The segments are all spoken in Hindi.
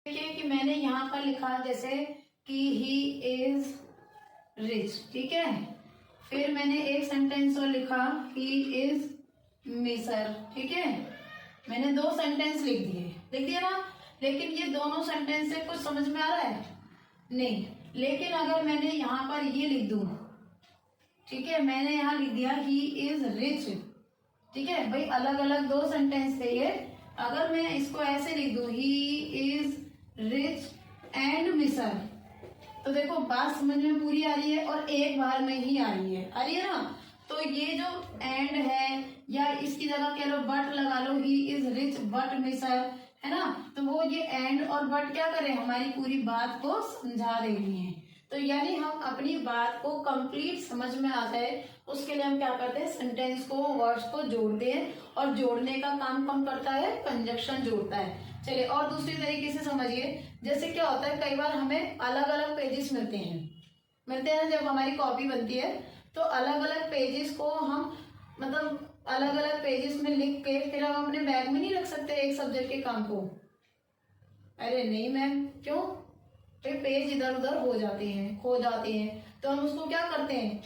देखिए कि मैंने यहाँ पर लिखा जैसे कि ही इज रिच, ठीक है। फिर मैंने एक सेंटेंस और लिखा ही इज मिसर, ठीक है। मैंने दो सेंटेंस लिख दिया ना। लेकिन ये दोनों सेंटेंस से कुछ समझ में आ रहा है? नहीं। लेकिन अगर मैंने यहाँ पर ये लिख दूं, ठीक है, मैंने यहाँ लिख दिया ही इज रिच, ठीक है भाई, अलग अलग दो सेंटेंस थे ये। अगर मैं इसको ऐसे लिख दूं ही इज रिच एंड मिसर, तो देखो बात समझ में पूरी आ रही है और एक बार में ही आ रही है ना। तो ये जो एंड है या इसकी जगह कह लो बट लगा लो, ही इज रिच बट मिसर, है ना। तो वो ये एंड और बट क्या करें, हमारी पूरी बात को समझा रही है। तो यानी हम अपनी बात को कंप्लीट समझ में आ जाए उसके लिए हम क्या करते हैं, सेंटेंस को, वर्ड्स को जोड़ते हैं। और जोड़ने का काम कौन करता है, कंजक्शन जोड़ता है। चलिए और दूसरी तरीके से समझिए। जैसे क्या होता है, कई बार हमें अलग अलग पेजेस मिलते हैं ना, जब हमारी कॉपी बनती है तो अलग अलग पेजेस को हम मतलब अलग अलग पेजेस में लिख के फिर हम अपने बैग में नहीं रख सकते एक सब्जेक्ट के काम को। अरे नहीं मैम, क्यों? फिर पेज इधर उधर हो जाते हैं, खो जाते हैं, तो हम उसको क्या करते हैं,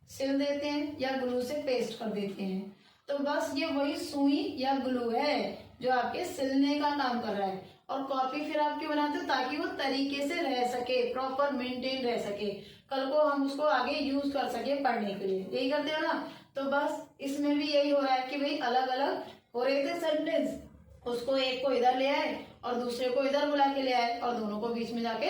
सिल देते हैं या ग्लू से पेस्ट कर देते हैं। तो बस ये वही सुई या ग्लू है जो आपके सिलने का काम कर रहा है। और कॉपी फिर आप क्यों बनाते हो, ताकि वो तरीके से रह सके, प्रॉपर मेंटेन रह सके, कल को हम उसको आगे यूज कर सके पढ़ने के लिए। यही करते हो ना। तो बस इसमें भी यही हो रहा है कि भाई अलग अलग हो रहे थे सेंटेंस, उसको एक को इधर ले आए और दूसरे को इधर बुला के ले आए और दोनों को बीच में जाके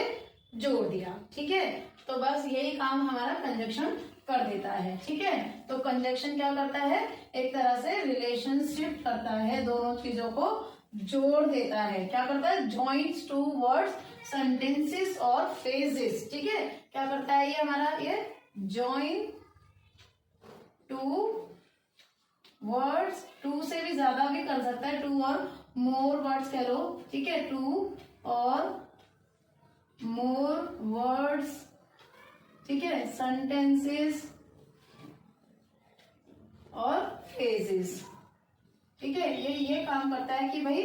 जोड़ दिया, ठीक है। तो बस यही काम हमारा कंजक्शन कर देता है, ठीक है। तो कंजक्शन क्या करता है, एक तरह से रिलेशनशिप करता है, दोनों चीजों को जोड़ देता है। क्या करता है, जॉइंट्स टू वर्ड्स, सेंटेंसेस और फ्रेजेस, ठीक है। क्या करता है ये हमारा, ये जॉइन टू वर्ड्स, टू से भी ज्यादा भी कर सकता है, टू और मोर वर्ड्स कह लो, ठीक है, टू और मोर वर्ड्स, ठीक है, सेंटेंसेस और फ्रेजेस, ठीक है। ये काम करता है कि भाई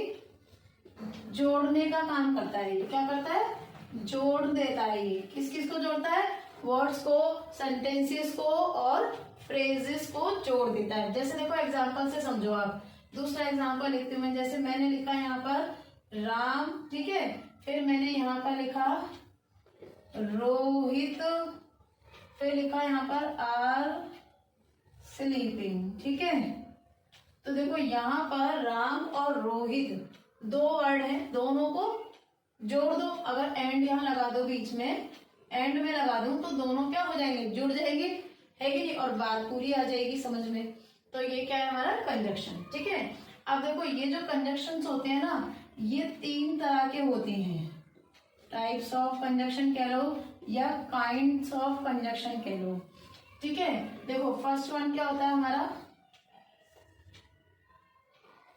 जोड़ने का काम करता है। ये क्या करता है, जोड़ देता है। ये किस किस को जोड़ता है, वर्ड्स को, सेंटेंसेस को और फ्रेजेस को जोड़ देता है। जैसे देखो एग्जांपल से समझो आप। दूसरा एग्जांपल लिखती हूँ मैं। जैसे मैंने लिखा यहाँ पर राम, ठीक है, फिर मैंने यहाँ पर लिखा रोहित, फिर लिखा यहाँ पर आर स्लीपिंग, ठीक है। तो देखो यहाँ पर राम और रोहित दो वर्ड हैं, दोनों को जोड़ दो। अगर एंड यहाँ लगा दो, बीच में एंड में लगा दूं तो दोनों क्या हो जाएंगे, जुड़ जाएंगे, है कि नहीं, और बात पूरी आ जाएगी समझ में। तो ये क्या है हमारा कंजक्शन, ठीक है। अब देखो ये जो कंजक्शंस होते हैं ना, ये तीन तरह के होते हैं। टाइप्स ऑफ कंजक्शन कह लो या काइंड्स ऑफ कंजक्शन कह लो, ठीक है। देखो फर्स्ट वन क्या होता है हमारा,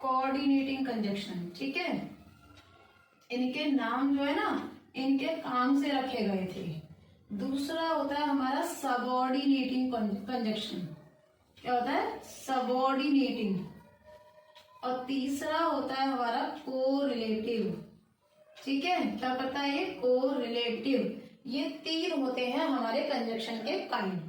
कोऑर्डिनेटिंग कंजक्शन, ठीक है। इनके नाम जो है ना, इनके काम से रखे गए थे। दूसरा होता है हमारा सबऑर्डिनेटिंग कंजक्शन, क्या होता है, सबऑर्डिनेटिंग। और तीसरा होता है हमारा कोरिलेटिव, ठीक है। क्या करता है ये, कोरिलेटिव। ये तीन होते हैं हमारे कंजक्शन के काइंड।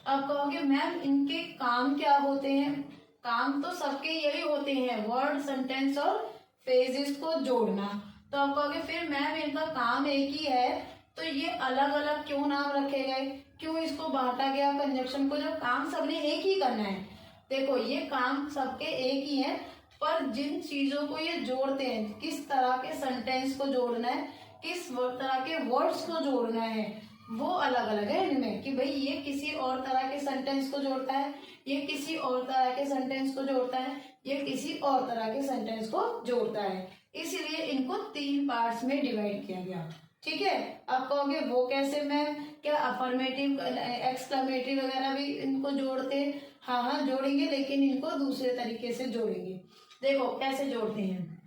अब कहोगे मैम इनके काम क्या होते हैं, काम तो सबके यही होते हैं, वर्ड, सेंटेंस और फ्रेजेस को जोड़ना। तो आप कहोगे फिर मैम इनका काम एक ही है, तो ये अलग अलग क्यों नाम रखे गए, क्यों इसको बांटा गया कंजक्शन को, जब काम सबने एक ही करना है। देखो ये काम सबके एक ही है, पर जिन चीजों को ये जोड़ते हैं, किस तरह के सेंटेंस को जोड़ना है, किस तरह के वर्ड्स को जोड़ना है, वो अलग अलग है इनमें। कि भाई ये किसी और तरह के सेंटेंस को जोड़ता है, ये किसी और तरह के सेंटेंस को जोड़ता है, ये किसी और तरह के सेंटेंस को जोड़ता है। इसीलिए इनको तीन पार्ट्स में डिवाइड किया गया, ठीक है। अब कहोगे वो कैसे मैम, क्या अफर्मेटिव, एक्सक्लेमेटरी वगैरह भी इनको जोड़ते हैं? हाँ जोड़ेंगे, लेकिन इनको दूसरे तरीके से जोड़ेंगे। देखो कैसे जोड़ते हैं।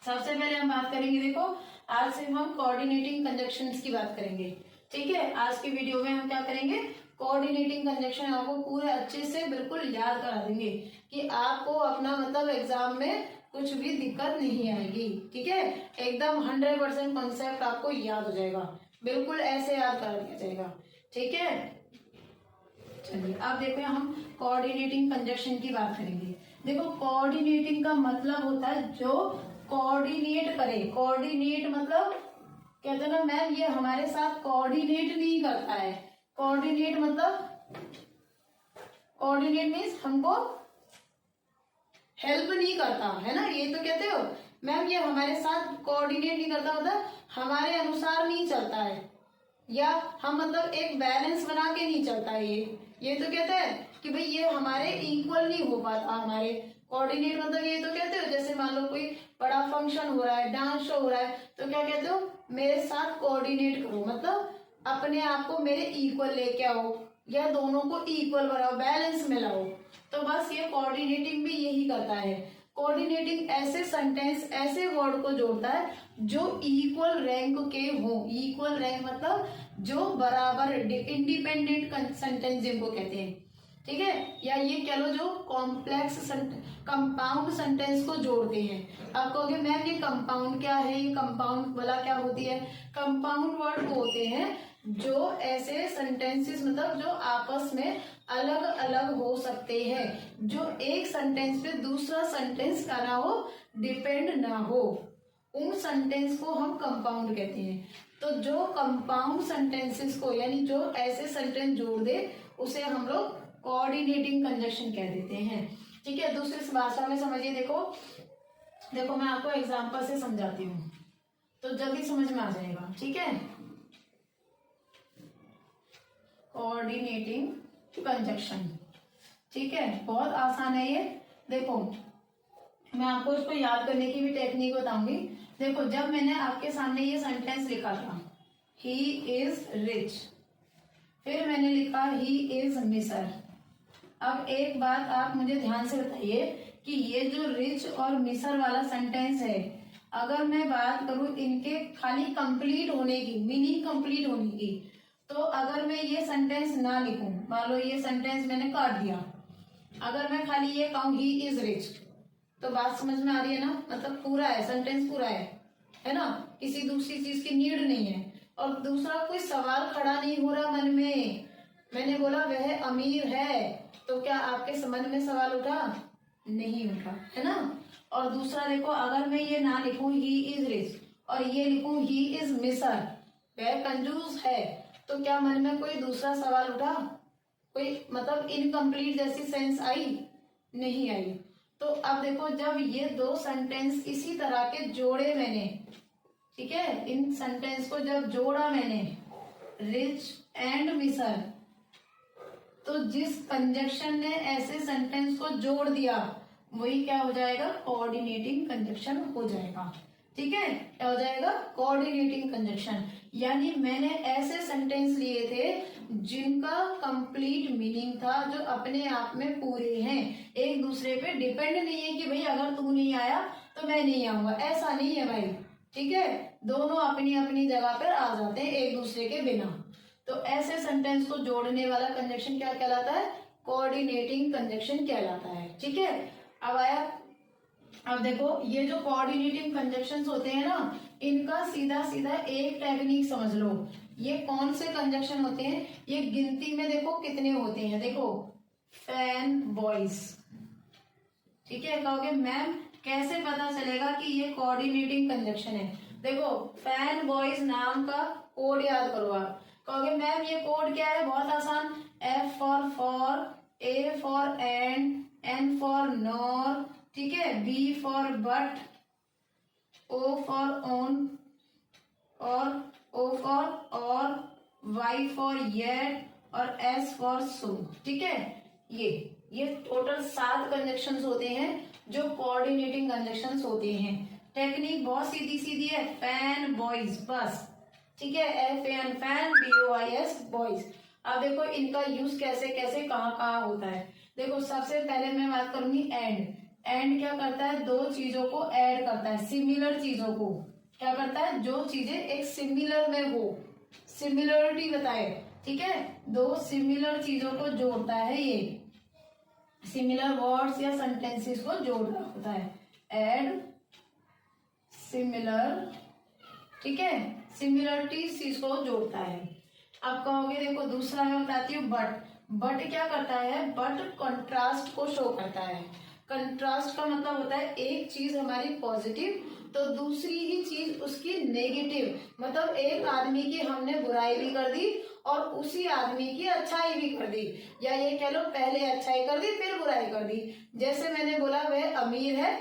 सबसे पहले हम बात करेंगे, देखो आज से हम कोऑर्डिनेटिंग कंजक्शंस की बात करेंगे, ठीक है। आज की वीडियो में हम क्या करेंगे, कोऑर्डिनेटिंग कंजक्शन आपको पूरे अच्छे से बिल्कुल याद करा देंगे कि आपको अपना मतलब एग्जाम में कुछ भी दिक्कत नहीं आएगी। ठीक है, एकदम 100% कॉन्सेप्ट आपको याद हो जाएगा, बिल्कुल ऐसे याद कर दिया जाएगा। ठीक है, चलिए अब देखो हम कोऑर्डिनेटिंग कंजक्शन की बात करेंगे। देखो कोऑर्डिनेटिंग का मतलब होता है जो कोऑर्डिनेट करे। कोऑर्डिनेट मतलब कहते हैं ना मैम ये हमारे साथ कोऑर्डिनेट नहीं करता है। कोऑर्डिनेट मतलब कोऑर्डिनेट मीन्स हमको हेल्प नहीं करता है ना, ये तो कहते हो मैम ये हमारे साथ कोऑर्डिनेट नहीं करता, मतलब हमारे अनुसार नहीं चलता है, या हम मतलब एक बैलेंस बना के नहीं चलता है। ये तो कहते हैं कि भाई ये हमारे इक्वल नहीं हो पाता हमारे। कोऑर्डिनेट मतलब ये तो कहते हो जैसे मान लो कोई बड़ा फंक्शन हो रहा है, डांस शो हो रहा है, तो क्या कहते हो मेरे साथ कोऑर्डिनेट करो, मतलब अपने आप को मेरे इक्वल लेके आओ या दोनों को इक्वल बनाओ, बैलेंस में लाओ। तो बस ये कोऑर्डिनेटिंग भी यही करता है। कोऑर्डिनेटिंग ऐसे सेंटेंस ऐसे वर्ड को जोड़ता है जो इक्वल रैंक के हो। इक्वल रैंक मतलब जो बराबर, इंडिपेंडेंट सेंटेंस जिनको कहते हैं। ठीक है, या ये कह लो जो कॉम्प्लेक्स कंपाउंड सेंटेंस को जोड़ते हैं। आप कहोगे मैम ये कंपाउंड क्या है, ये कंपाउंड वाला क्या होती है। कंपाउंड वर्ड होते हैं जो ऐसे सेंटेंसेस मतलब जो आपस में अलग अलग हो सकते हैं, जो एक सेंटेंस पे दूसरा सेंटेंस का ना हो, डिपेंड ना हो, उन सेंटेंस को हम कंपाउंड कहते हैं। तो जो कंपाउंड सेंटेंसेस को यानी जो ऐसे सेंटेंस जोड़ दे उसे हम लोग कोऑर्डिनेटिंग कंजक्शन कह देते हैं। ठीक है, दूसरी भाषा में समझिए। देखो मैं आपको एग्जांपल से समझाती हूँ तो जल्दी समझ में आ जाएगा। ठीक है, कोऑर्डिनेटिंग कंजक्शन, ठीक है, बहुत आसान है ये। देखो मैं आपको इसको याद करने की भी टेक्निक बताऊंगी। देखो जब मैंने आपके सामने ये सेंटेंस लिखा था ही इज रिच, फिर मैंने लिखा ही इज मिसर। अब एक बात आप मुझे ध्यान से बताइए कि ये जो रिच और मिसर वाला सेंटेंस है, अगर मैं बात करूं इनके खाली कंप्लीट होने की, मीनिंग कंप्लीट होने की, तो अगर मैं ये सेंटेंस ना लिखूं, मान लो ये सेंटेंस मैंने काट दिया, अगर मैं खाली ये कहूं ही इज रिच, तो बात समझ में आ रही है ना, मतलब पूरा है, सेंटेंस पूरा है ना, किसी दूसरी चीज की नीड नहीं है। और दूसरा कोई सवाल खड़ा नहीं हो रहा मन में, मैंने बोला वह अमीर है, तो क्या आपके मन में सवाल उठा? नहीं उठा, है ना। और दूसरा देखो अगर मैं ये ना लिखूं ही इज रिच और ये लिखूं ही इज मिसर, वह कंजूस है, तो क्या मन में कोई दूसरा सवाल उठा? कोई मतलब इनकम्प्लीट जैसी सेंस आई? नहीं आई। तो अब देखो जब ये दो सेंटेंस इसी तरह के जोड़े मैंने, ठीक है, इन सेंटेंस को जब जोड़ा मैंने रिच एंड मिसर, तो जिस कंजक्शन ने ऐसे सेंटेंस को जोड़ दिया वही क्या हो जाएगा? कोऑर्डिनेटिंग कंजक्शन हो जाएगा। ठीक है, क्या हो जाएगा? Coordinating conjunction. यानी मैंने ऐसे सेंटेंस लिए थे जिनका कंप्लीट मीनिंग था, जो अपने आप में पूरे हैं, एक दूसरे पे डिपेंड नहीं है कि भाई अगर तू नहीं आया तो मैं नहीं आऊंगा, ऐसा नहीं है भाई। ठीक है, दोनों अपनी अपनी जगह पर आ जाते हैं एक दूसरे के बिना। तो ऐसे सेंटेंस को जोड़ने वाला कंजक्शन क्या कहलाता है? कोऑर्डिनेटिंग कंजक्शन कहलाता है। ठीक है, अब आया, अब देखो ये जो कोऑर्डिनेटिंग कंजक्शंस होते हैं ना, इनका सीधा सीधा एक टेक्निक समझ लो। ये कौन से कंजक्शन होते हैं? ये गिनती में देखो कितने होते हैं। देखो फैन बॉयज, ठीक है, कहोगे मैम कैसे पता चलेगा कि ये कोऑर्डिनेटिंग कंजक्शन है? देखो फैन बॉयज नाम का कोड याद करो आप। कहोगे मैम ये कोड क्या है? बहुत आसान, F for, A for and, N for nor, ठीक है, B for but, O for on, और O फॉर और, Y फॉर येट, और S फॉर सो। ठीक है, ये टोटल 7 कंजक्शंस होते हैं जो कोऑर्डिनेटिंग कंजक्शंस होते हैं। टेक्निक बहुत सीधी सीधी है, फैन बॉयज बस। ठीक है, FN फैन, BOYS बॉयज। अब देखो इनका यूज कैसे कैसे कहाँ होता है। देखो सबसे पहले मैं बात करूंगी एंड। एंड क्या करता है? दो चीजों को ऐड करता है, सिमिलर चीजों को क्या करता है? जो चीजें एक सिमिलर में हो, सिमिलरिटी बताए। ठीक है, दो सिमिलर चीजों को जोड़ता है, ये सिमिलर वर्ड्स या सेंटेंसेस को जोड़ रहा होता है। एड सिमिलर, ठीक है, सिमिलरिटी इस चीज को जोड़ता है। अब कहोगे देखो दूसरा मैं बताती हूँ बट। बट क्या करता है, बट कंट्रास्ट को शो करता है। कंट्रास्ट का मतलब होता है एक चीज हमारी पॉजिटिव तो दूसरी ही चीज उसकी नेगेटिव, मतलब एक आदमी की हमने बुराई भी कर दी और उसी आदमी की अच्छाई भी कर दी, या ये कह लो पहले अच्छाई कर दी फिर बुराई कर दी। जैसे मैंने बोला वह अमीर है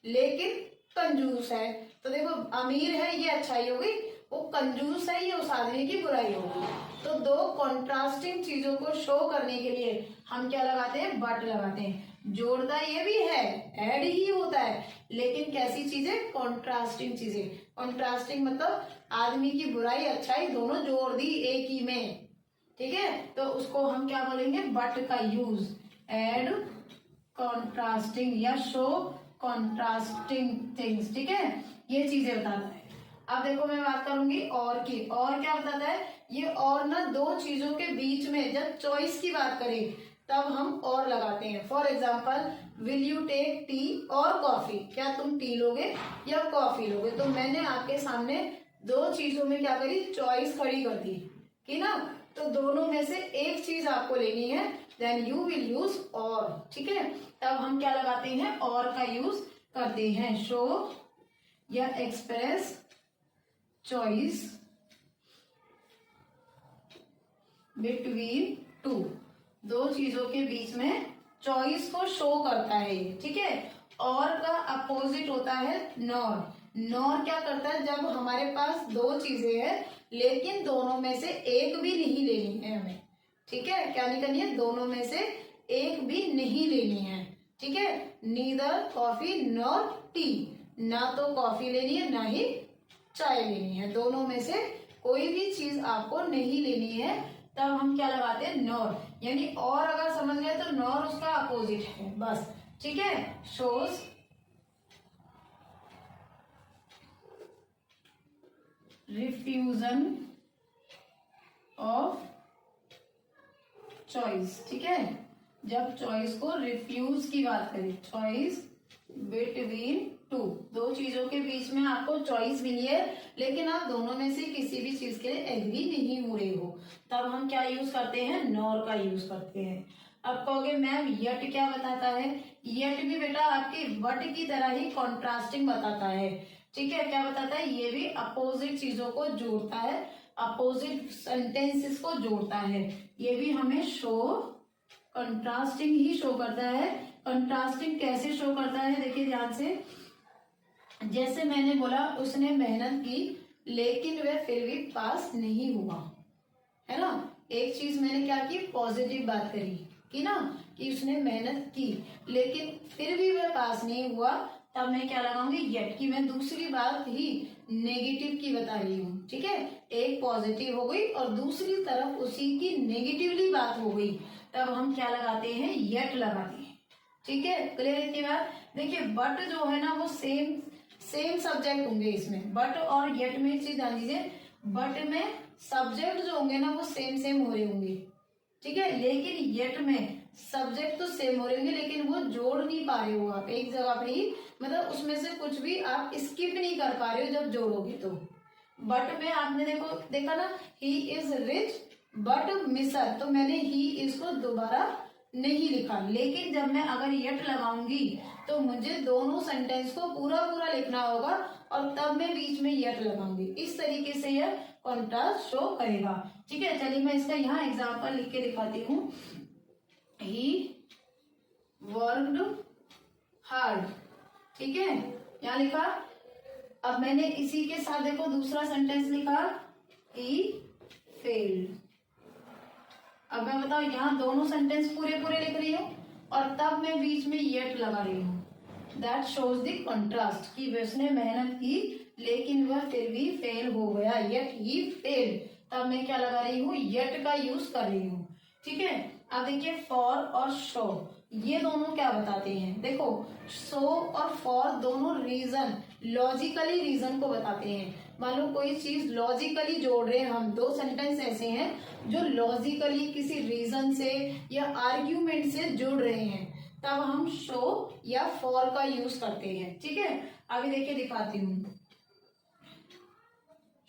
लेकिन कंजूस है, तो देखो अमीर है ये अच्छाई हो गई, वो कंजूस है ये उस आदमी की बुराई होगी। तो दो कॉन्ट्रास्टिंग चीजों को शो करने के लिए हम क्या लगाते हैं, बट लगाते हैं। जोड़ता ये भी है, ऐड ही होता है, लेकिन कैसी चीजें, कॉन्ट्रास्टिंग चीजें। कॉन्ट्रास्टिंग मतलब आदमी की बुराई अच्छाई दोनों जोड़ दी एक ही में, ठीक है, तो उसको हम क्या बोलेंगे, बट का यूज। ऐड कॉन्ट्रास्टिंग या शो कॉन्ट्रास्टिंग थिंग्स, ठीक है, ये चीजें बताता है। अब देखो मैं बात करूंगी और की। और क्या बताता है ये, और ना दो चीजों के बीच में जब चॉइस की बात करें तब हम और लगाते हैं। For example, will you take tea और कॉफी, क्या तुम टी लोगे या कॉफी लोगे। तो मैंने आपके सामने दो चीजों में क्या करी, चॉइस खड़ी कर दी कि ना, तो दोनों में से एक चीज आपको लेनी है, देन यू विल यूज और, ठीक है। तब हम क्या लगाते हैं, और का यूज करते हैं। शो या एक्सप्रेस चॉइस बिटवीन टू, दो चीजों के बीच में चॉइस को शो करता है ये, ठीक है। और का अपोजिट होता है नॉर। नॉर क्या करता है, जब हमारे पास दो चीजें हैं लेकिन दोनों में से एक भी नहीं लेनी है हमें, ठीक है, क्या नहीं करनी है, दोनों में से एक भी नहीं लेनी है, ठीक है। नीदर कॉफी नॉर टी, ना तो कॉफी लेनी है ना ही चाय लेनी है, दोनों में से कोई भी चीज आपको नहीं लेनी है। तब हम क्या लगाते हैं, नॉर, यानी और अगर समझ गए तो नॉर उसका अपोजिट है बस, ठीक है। शोज रिफ्यूजन ऑफ चॉइस, ठीक है, जब चॉइस को रिफ्यूज की बात करें, चॉइस बिटवीन टू, दो चीजों के बीच में आपको चॉइस मिली है लेकिन आप दोनों में से किसी भी चीज के लिए एग्री नहीं हो रहे हो, तब हम क्या यूज करते हैं, नॉर का यूज करते हैं। अब कहोगे मैम यट क्या बताता है, यट भी बेटा आपकी बट की तरह ही कॉन्ट्रास्टिंग बताता है, ठीक है। क्या बताता है, ये भी अपोजिट चीजों को जोड़ता है, अपोजिट सेंटेंसेस को जोड़ता है, ये भी हमें शो कंट्रास्टिंग ही शो करता है। कंट्रास्टिंग कैसे शो करता है, देखिए ध्यान से, जैसे मैंने बोला उसने मेहनत की लेकिन वह फिर भी पास नहीं हुआ, है ना। एक चीज मैंने क्या की, पॉजिटिव बात करी कि ना, कि उसने मेहनत की लेकिन फिर भी वह पास नहीं हुआ, तब मैं क्या लगाऊंगी, येट की। मैं दूसरी बात ही नेगेटिव की बता रही हूँ, ठीक है, एक पॉजिटिव हो गई और दूसरी तरफ उसी की नेगेटिवली बात हो गई, तब हम क्या लगाते हैं, येट लगाते हैं, ठीक है। क्लियर इतनी बात। देखिए बट जो है ना वो सेम सब्जेक्ट होंगे इसमें, बट और येट में एक चीज जान लीजिए, बट में सब्जेक्ट जो होंगे ना वो सेम हो रहे होंगे, ठीक है, लेकिन येट में सब्जेक्ट तो सेम हो रहे होंगे लेकिन वो जोड़ नहीं पा रहे हो आप एक जगह पे ही, मतलब उसमें से कुछ भी आप स्किप नहीं कर पा रहे हो जब जोड़ोगे तो। बट में आपने देखा ना, ही इज रिच बट मिसर, तो मैंने ही इसको दोबारा नहीं लिखा, लेकिन जब मैं अगर येट लगाऊंगी तो मुझे दोनों सेंटेंस को पूरा लिखना होगा और तब मैं बीच में येट लगाऊंगी, इस तरीके से यह कॉन्ट्रास्ट शो करेगा, ठीक है। चलिए मैं इसका यहाँ एग्जांपल लिख के दिखाती हूँ। ही वर्कड हार्ड, ठीक है, यहाँ लिखा। अब मैंने इसी के साथ देखो दूसरा सेंटेंस लिखा, ही फेल्ड। अब मैं बताओ यहाँ दोनों सेंटेंस पूरे लिख रही हूँ और तब मैं बीच में येट लगा रही हूँ, दैट शोज द कंट्रास्ट, कि उसने मेहनत की लेकिन वह फिर भी फेल हो गया, येट ही फेल, तब मैं क्या लगा रही हूँ, येट का यूज कर रही हूँ, ठीक है। अब देखिए फॉर और शो, ये दोनों क्या बताते हैं, देखो सो और फॉर दोनों रीजन, लॉजिकली रीजन को बताते हैं। मान लो कोई चीज लॉजिकली जोड़ रहे हैं हम, दो सेंटेंस ऐसे हैं जो लॉजिकली किसी रीजन से या आर्ग्यूमेंट से जुड़ रहे हैं, तब हम शो या फॉर का यूज करते हैं। ठीक है, अभी देखिए दिखाती हूँ।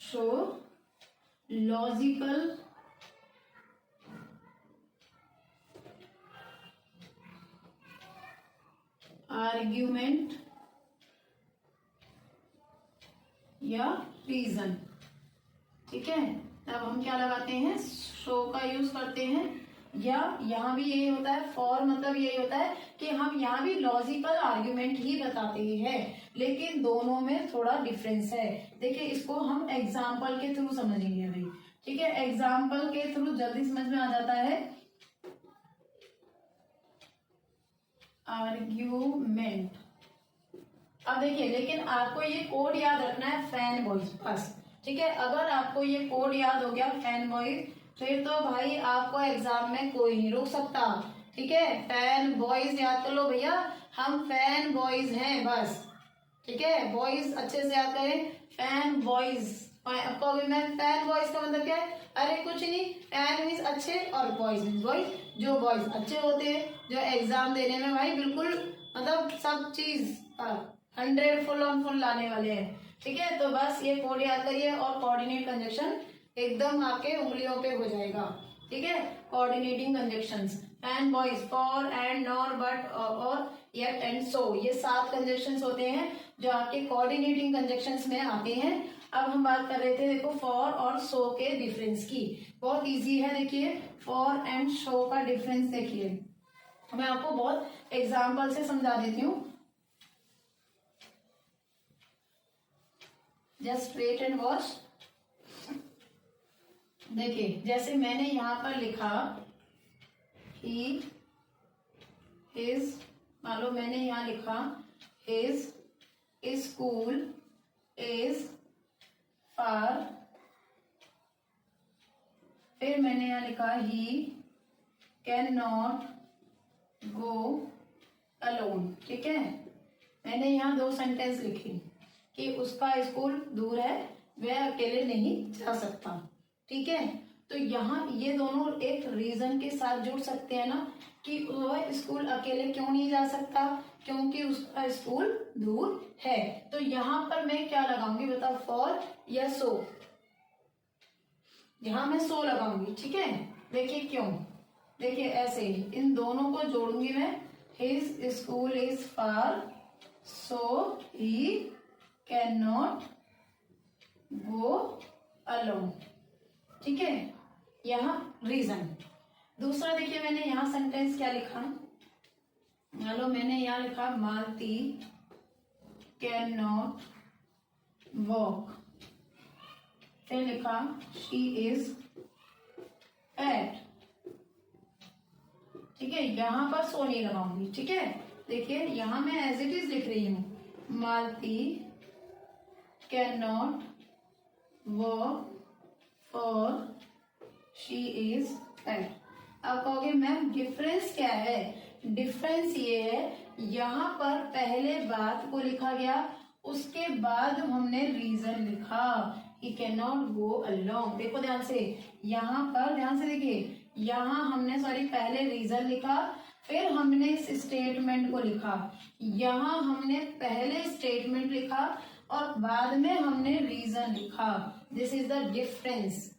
शो लॉजिकल आर्ग्यूमेंट या रीजन। ठीक है, तब हम क्या लगाते हैं, शो का यूज करते हैं। या यहाँ भी यही होता है, फॉर मतलब यही होता है कि हम यहाँ भी लॉजिकल आर्ग्यूमेंट ही बताते हैं, लेकिन दोनों में थोड़ा डिफरेंस है। देखिए इसको हम एग्जाम्पल के थ्रू समझेंगे भाई। ठीक है, एग्जाम्पल के थ्रू जल्दी समझ में आ जाता है। आर्ग्यूमेंट, अब देखिए, लेकिन आपको ये कोड याद रखना है, फैन बॉयज बस। ठीक है, अगर आपको ये कोड याद हो गया फैन बॉयज, फिर तो भाई आपको एग्जाम में कोई नहीं रोक सकता। ठीक है, फैन बॉयज याद कर लो भैया, हम फैन बॉयज हैं बस। ठीक है, बॉयज अच्छे से याद करें, फैन बॉयज। आपको अभी मैं फैन बॉयज का मतलब क्या है, अरे कुछ नहीं, फैन मीन्स अच्छे और बॉयज मीन्स बॉयज। जो बॉयज अच्छे होते हैं, जो एग्जाम देने में भाई बिल्कुल मतलब सब चीज 100 फुल ऑन फुल लाने वाले हैं। ठीक है, तो बस ये कोड याद करिए और कोऑर्डिनेट कंजक्शन एकदम आपके उंगलियों पे हो जाएगा। ठीक है, coordinating conjunctions, fan boys, for and, nor, but, और, येट एंड सो, ये 7 कंजक्शंस होते हैं जो आपके कोऑर्डिनेटिंग कंजक्शंस में आते हैं। अब हम बात कर रहे थे देखो फॉर और सो के डिफरेंस की। बहुत इजी है, देखिए फॉर एंड शो का डिफरेंस देखिए, मैं आपको बहुत एग्जाम्पल से समझा देती हूँ। Just wait and watch. देखिए जैसे मैंने यहाँ पर लिखा ही इज, मान लो मैंने यहाँ लिखा इज स्कूल इज फार, फिर मैंने यहाँ लिखा he can not go alone. ठीक है, मैंने यहाँ 2 सेंटेंस लिखे कि उसका स्कूल दूर है, वह अकेले नहीं जा सकता। ठीक है, तो यहाँ ये दोनों एक रीजन के साथ जुड़ सकते हैं ना, कि वह स्कूल अकेले क्यों नहीं जा सकता, क्योंकि उसका स्कूल दूर है। तो यहाँ पर मैं क्या लगाऊंगी बताओ, फॉर या सो? यहाँ मैं सो लगाऊंगी। ठीक है, देखिए क्यों, देखिए ऐसे ही इन दोनों को जोड़ूंगी मैं, his school is far so he can not go alone. ठीक है, यहाँ रीजन। दूसरा देखिए मैंने यहाँ सेंटेंस क्या लिखा, मान लो मैंने यहाँ लिखा मालती कैन नॉट वॉक, फिर लिखा शी इज फैट। ठीक है, यहाँ पर सो नहीं लगाऊंगी। ठीक है, देखिए यहाँ मैं एज इट इज लिख रही हूँ, Malti can not walk for she is fat. अब कहोगे मैम डिफरेंस क्या है? डिफरेंस ये है, यहाँ पर पहले बात को लिखा गया, उसके बाद हमने रीजन लिखा, he can not go along. देखो ध्यान से, यहाँ पर ध्यान से देखिए, यहाँ हमने पहले रीजन लिखा, फिर हमने इस स्टेटमेंट को लिखा। यहाँ हमने पहले स्टेटमेंट लिखा और बाद में हमने रीजन लिखा। This is the difference.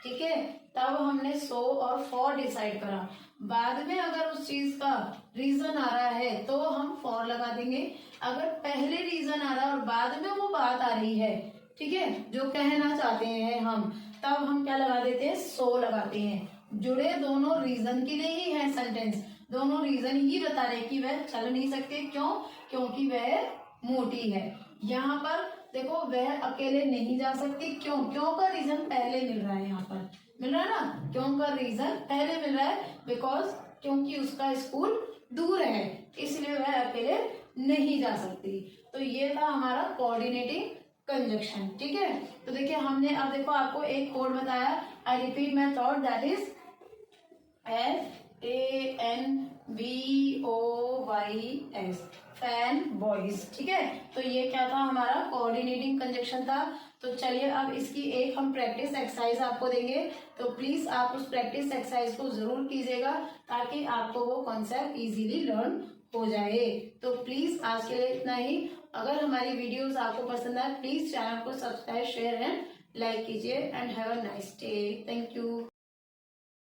ठीक है, तब हमने सो और फॉर डिसाइड करा। बाद में अगर उस चीज का रीजन आ रहा है तो हम फॉर लगा देंगे। अगर पहले रीजन आ रहा है और बाद में वो बात आ रही है, ठीक है, जो कहना चाहते हैं हम, तब हम क्या लगा देते हैं, सो लगाते हैं। जुड़े दोनों रीजन के लिए ही है सेंटेंस, दोनों रीजन ही बता रहे कि वह चल नहीं सकते। क्यों? क्योंकि वह मोटी है। यहाँ पर देखो वह अकेले नहीं जा सकती। क्यों? क्यों का रीजन पहले मिल रहा है, यहाँ पर मिल रहा है ना, क्यों का रीजन पहले मिल रहा है, बिकॉज क्योंकि उसका स्कूल दूर है, इसलिए वह अकेले नहीं जा सकती। तो ये था हमारा कोऑर्डिनेटिंग कंजक्शन। ठीक है, तो देखिए हमने अब देखो आपको एक कोड बताया, I repeat my thought, that is FANBOYS, fan boys. ठीक है, तो ये क्या था, हमारा कोऑर्डिनेटिंग कंजक्शन था। तो चलिए अब इसकी एक हम प्रैक्टिस एक्सरसाइज आपको देंगे, तो प्लीज आप उस प्रैक्टिस एक्सरसाइज को जरूर कीजिएगा ताकि आपको वो कॉन्सेप्ट इजीली लर्न हो जाए। तो प्लीज आज के लिए इतना ही। अगर हमारी वीडियोस आपको पसंद आए प्लीज चैनल को सब्सक्राइब शेयर एंड लाइक कीजिए and have a nice day. Thank you.